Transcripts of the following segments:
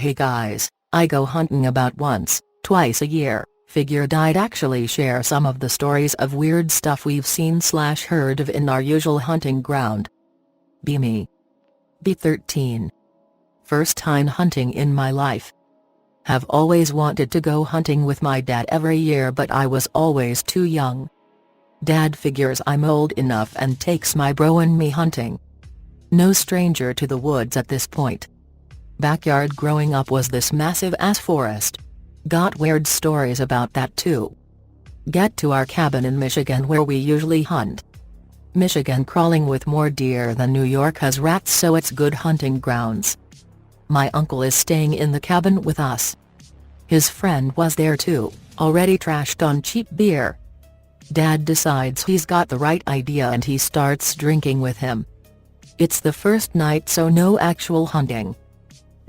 Hey guys, I go hunting about once, twice a year. Figured I'd actually share some of the stories of weird stuff we've seen/heard of in our usual hunting ground. Be me. Be 13. First time hunting in my life. Have always wanted to go hunting with my dad every year, but I was always too young. Dad figures I'm old enough and takes my bro and me hunting. No stranger to the woods at this point. Backyard growing up was this massive ass forest. Got weird stories about that too. Get to our cabin in Michigan where we usually hunt. Michigan crawling with more deer than New York has rats, so it's good hunting grounds. My uncle is staying in the cabin with us. His friend was there too, already trashed on cheap beer. Dad decides he's got the right idea and he starts drinking with him. It's the first night, so no actual hunting.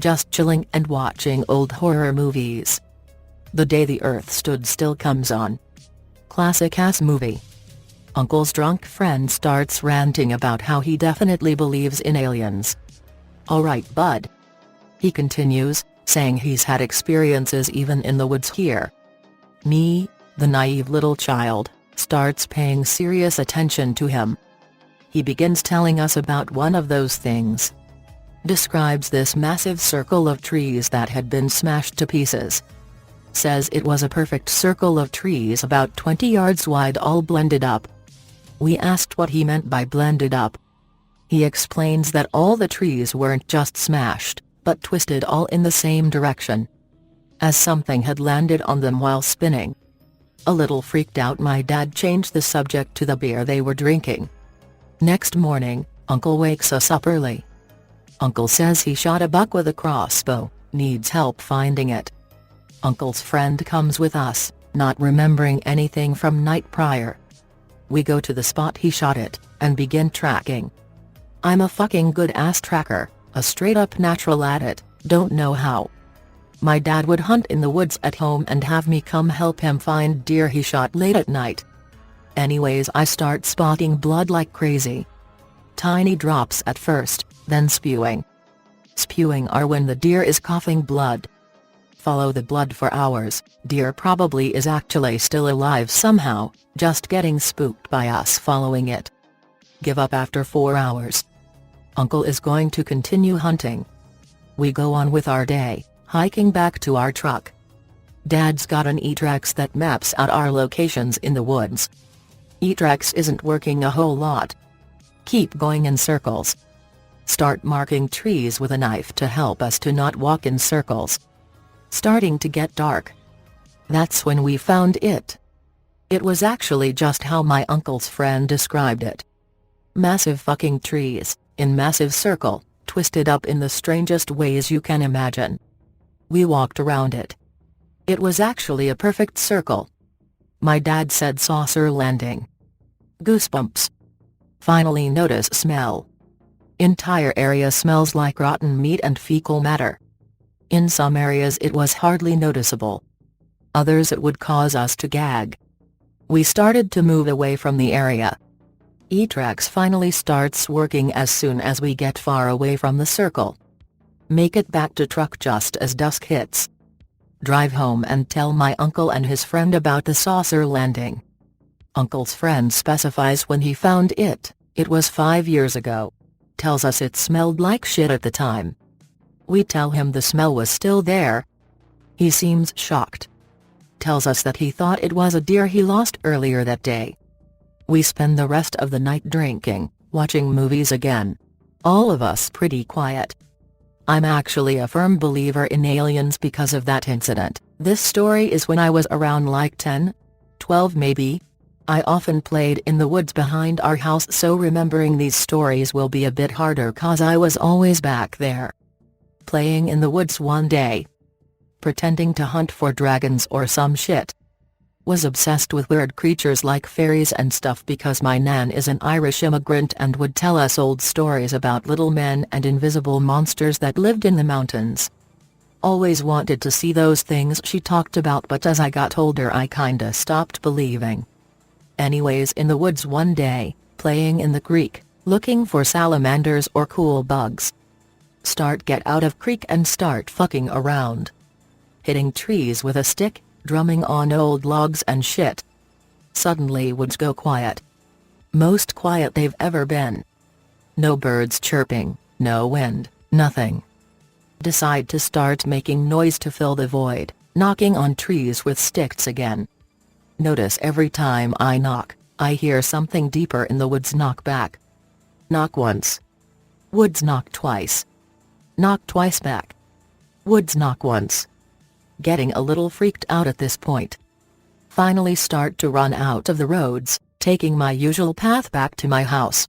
Just chilling and watching old horror movies. The Day the Earth Stood Still comes on. Classic ass movie. Uncle's drunk friend starts ranting about how he definitely believes in aliens. "Alright bud," he continues, saying he's had experiences even in the woods here. Me, the naive little child, starts paying serious attention to him. He begins telling us about one of those things. Describes this massive circle of trees that had been smashed to pieces. Says it was a perfect circle of trees about 20 yards wide, all blended up. We asked what he meant by blended up. He explains that all the trees weren't just smashed, but twisted all in the same direction. As something had landed on them while spinning. A little freaked out, my dad changed the subject to the beer they were drinking. Next morning, Uncle wakes us up early. Uncle says he shot a buck with a crossbow, needs help finding it. Uncle's friend comes with us, not remembering anything from night prior. We go to the spot he shot it, and begin tracking. I'm a fucking good ass tracker, a straight up natural at it, don't know how. My dad would hunt in the woods at home and have me come help him find deer he shot late at night. Anyways, I start spotting blood like crazy. Tiny drops at first, then spewing. Spewing are when the deer is coughing blood. Follow the blood for hours, deer probably is actually still alive somehow, just getting spooked by us following it. Give up after 4 hours. Uncle is going to continue hunting. We go on with our day, hiking back to our truck. Dad's got an E-Trex that maps out our locations in the woods. E-Trex isn't working a whole lot. Keep going in circles. Start marking trees with a knife to help us to not walk in circles. Starting to get dark. That's when we found it. It was actually just how my uncle's friend described it. Massive fucking trees, in massive circle, twisted up in the strangest ways you can imagine. We walked around it. It was actually a perfect circle. My dad said saucer landing. Goosebumps. Finally notice smell. Entire area smells like rotten meat and fecal matter. In some areas it was hardly noticeable. Others it would cause us to gag. We started to move away from the area. E-Trex finally starts working as soon as we get far away from the circle. Make it back to truck just as dusk hits. Drive home and tell my uncle and his friend about the saucer landing. Uncle's friend specifies when he found it, it was 5 years ago. Tells us it smelled like shit at the time. We tell him the smell was still there. He seems shocked. Tells us that he thought it was a deer he lost earlier that day. We spend the rest of the night drinking, watching movies again. All of us pretty quiet. I'm actually a firm believer in aliens because of that incident. This story is when I was around like 10, 12 maybe. I often played in the woods behind our house, so remembering these stories will be a bit harder cause I was always back there. Playing in the woods one day. Pretending to hunt for dragons or some shit. Was obsessed with weird creatures like fairies and stuff because my nan is an Irish immigrant and would tell us old stories about little men and invisible monsters that lived in the mountains. Always wanted to see those things she talked about, but as I got older I kinda stopped believing. Anyways, in the woods one day, playing in the creek, looking for salamanders or cool bugs. Get out of creek and start fucking around. Hitting trees with a stick, drumming on old logs and shit. Suddenly woods go quiet. Most quiet they've ever been. No birds chirping, no wind, nothing. Decide to start making noise to fill the void, knocking on trees with sticks again. Notice every time I knock, I hear something deeper in the woods knock back. Knock once. Woods knock twice. Knock twice back. Woods knock once. Getting a little freaked out at this point. Finally start to run out of the roads, taking my usual path back to my house.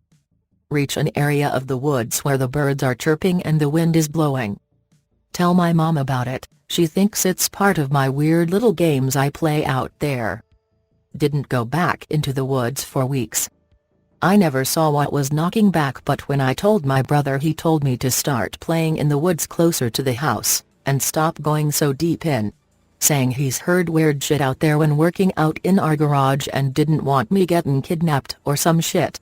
Reach an area of the woods where the birds are chirping and the wind is blowing. Tell my mom about it, she thinks it's part of my weird little games I play out there. Didn't go back into the woods for weeks. I never saw what was knocking back, but when I told my brother, he told me to start playing in the woods closer to the house, and stop going so deep in. Saying he's heard weird shit out there when working out in our garage and didn't want me getting kidnapped or some shit.